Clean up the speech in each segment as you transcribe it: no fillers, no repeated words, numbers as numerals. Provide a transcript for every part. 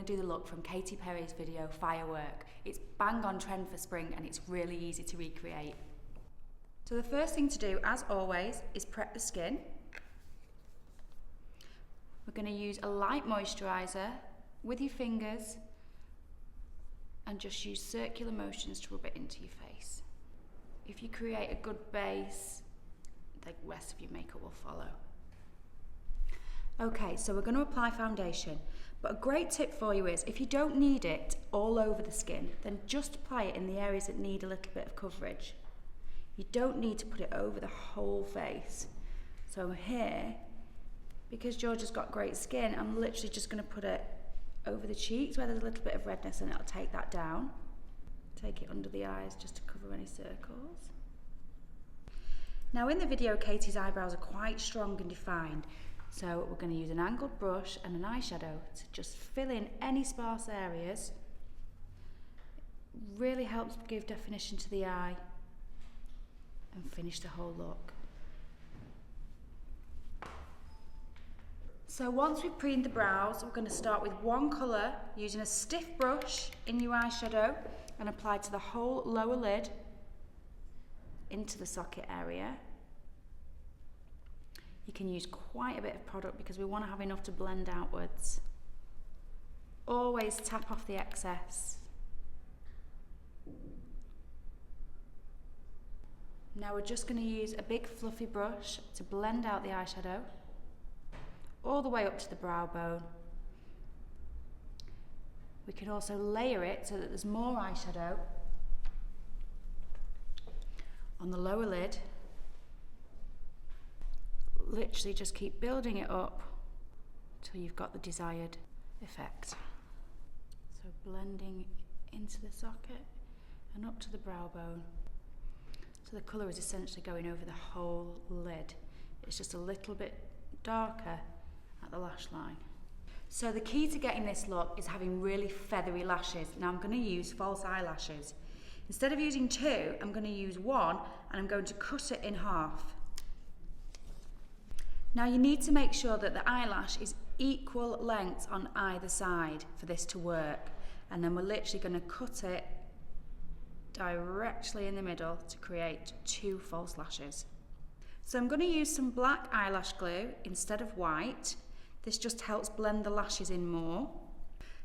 do the look from Katy Perry's video Firework. It's bang on trend for spring and it's really easy to recreate. So the first thing to do, as always, is prep the skin. We're going to use a light moisturiser with your fingers and just use circular motions to rub it into your face. If you create a good base, the rest of your makeup will follow. Okay, so we're going to apply foundation, but a great tip for you is if you don't need it all over the skin, then just apply it in the areas that need a little bit of coverage. You don't need to put it over the whole face. So here, because Georgia's got great skin, I'm literally just going to put it over the cheeks where there's a little bit of redness, and it'll take that down. Take it under the eyes just to cover any circles. Now in the video, Katie's eyebrows are quite strong and defined. So we're going to use an angled brush and an eyeshadow to just fill in any sparse areas. It really helps give definition to the eye and finish the whole look. So once we've preened the brows, we're going to start with one colour using a stiff brush in your eyeshadow and apply to the whole lower lid into the socket area. You can use quite a bit of product because we want to have enough to blend outwards. Always tap off the excess. Now we're just going to use a big fluffy brush to blend out the eyeshadow all the way up to the brow bone. We can also layer it so that there's more eyeshadow on the lower lid. Literally just keep building it up till you've got the desired effect. So blending into the socket and up to the brow bone. So the colour is essentially going over the whole lid. It's just a little bit darker at the lash line. So the key to getting this look is having really feathery lashes. Now I'm going to use false eyelashes. Instead of using two, I'm going to use one and I'm going to cut it in half. Now you need to make sure that the eyelash is equal lengths on either side for this to work. And then we're literally going to cut it directly in the middle to create two false lashes. So I'm going to use some black eyelash glue instead of white. This just helps blend the lashes in more.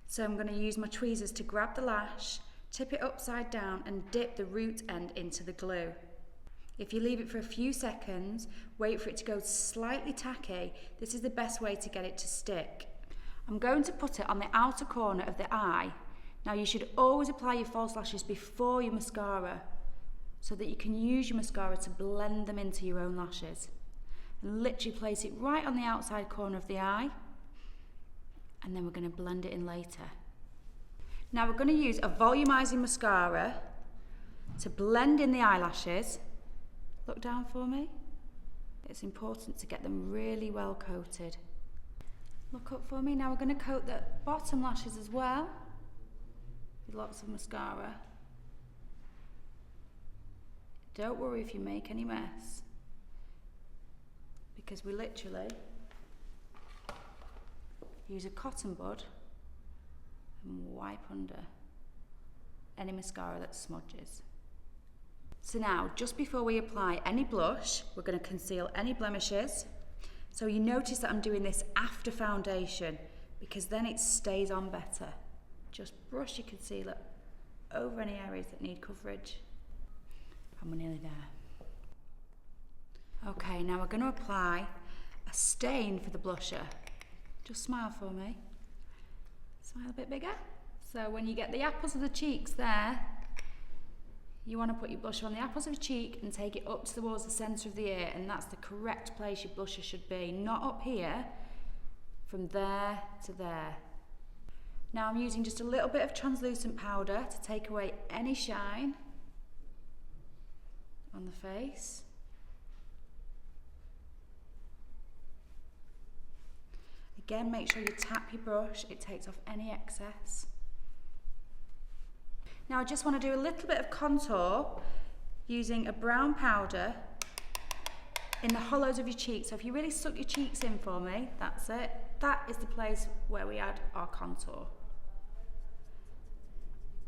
So I'm going to use my tweezers to grab the lash, tip it upside down and dip the root end into the glue. If you leave it for a few seconds, wait for it to go slightly tacky, this is the best way to get it to stick. I'm going to put it on the outer corner of the eye. Now you should always apply your false lashes before your mascara so that you can use your mascara to blend them into your own lashes. And literally place it right on the outside corner of the eye, and then we're going to blend it in later. Now we're going to use a volumizing mascara to blend in the eyelashes. Look down for me. It's important to get them really well coated. Look up for me. Now we're going to coat the bottom lashes as well with lots of mascara. Don't worry if you make any mess, because we literally use a cotton bud and wipe under any mascara that smudges. So now, just before we apply any blush, we're going to conceal any blemishes. So you notice that I'm doing this after foundation because then it stays on better. Just brush your concealer over any areas that need coverage. And we're nearly there. Okay, now we're going to apply a stain for the blusher. Just smile for me. Smile a bit bigger. So when you get the apples of the cheeks there, you want to put your blusher on the apples of your cheek and take it up towards the centre of the ear, and that's the correct place your blusher should be, not up here, from there to there. Now I'm using just a little bit of translucent powder to take away any shine on the face. Again, make sure you tap your brush, it takes off any excess. Now I just want to do a little bit of contour using a brown powder in the hollows of your cheeks. So if you really suck your cheeks in for me, that's it. That is the place where we add our contour.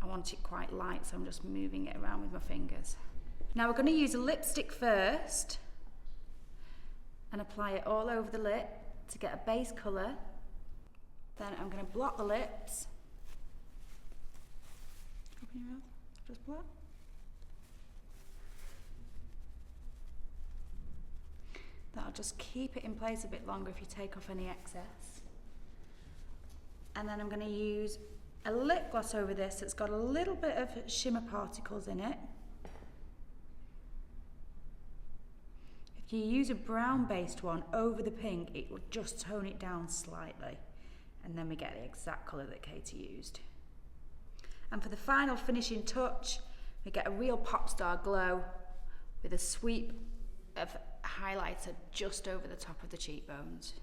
I want it quite light, so I'm just moving it around with my fingers. Now we're going to use a lipstick first and apply it all over the lip to get a base colour. Then I'm going to blot the lips. Open your mouth, just blot. That'll just keep it in place a bit longer if you take off any excess. And then I'm going to use a lip gloss over this that's got a little bit of shimmer particles in it. If you use a brown based one over the pink, it will just tone it down slightly. And then we get the exact colour that Katy used. And for the final finishing touch, we get a real pop star glow with a sweep of highlighter just over the top of the cheekbones.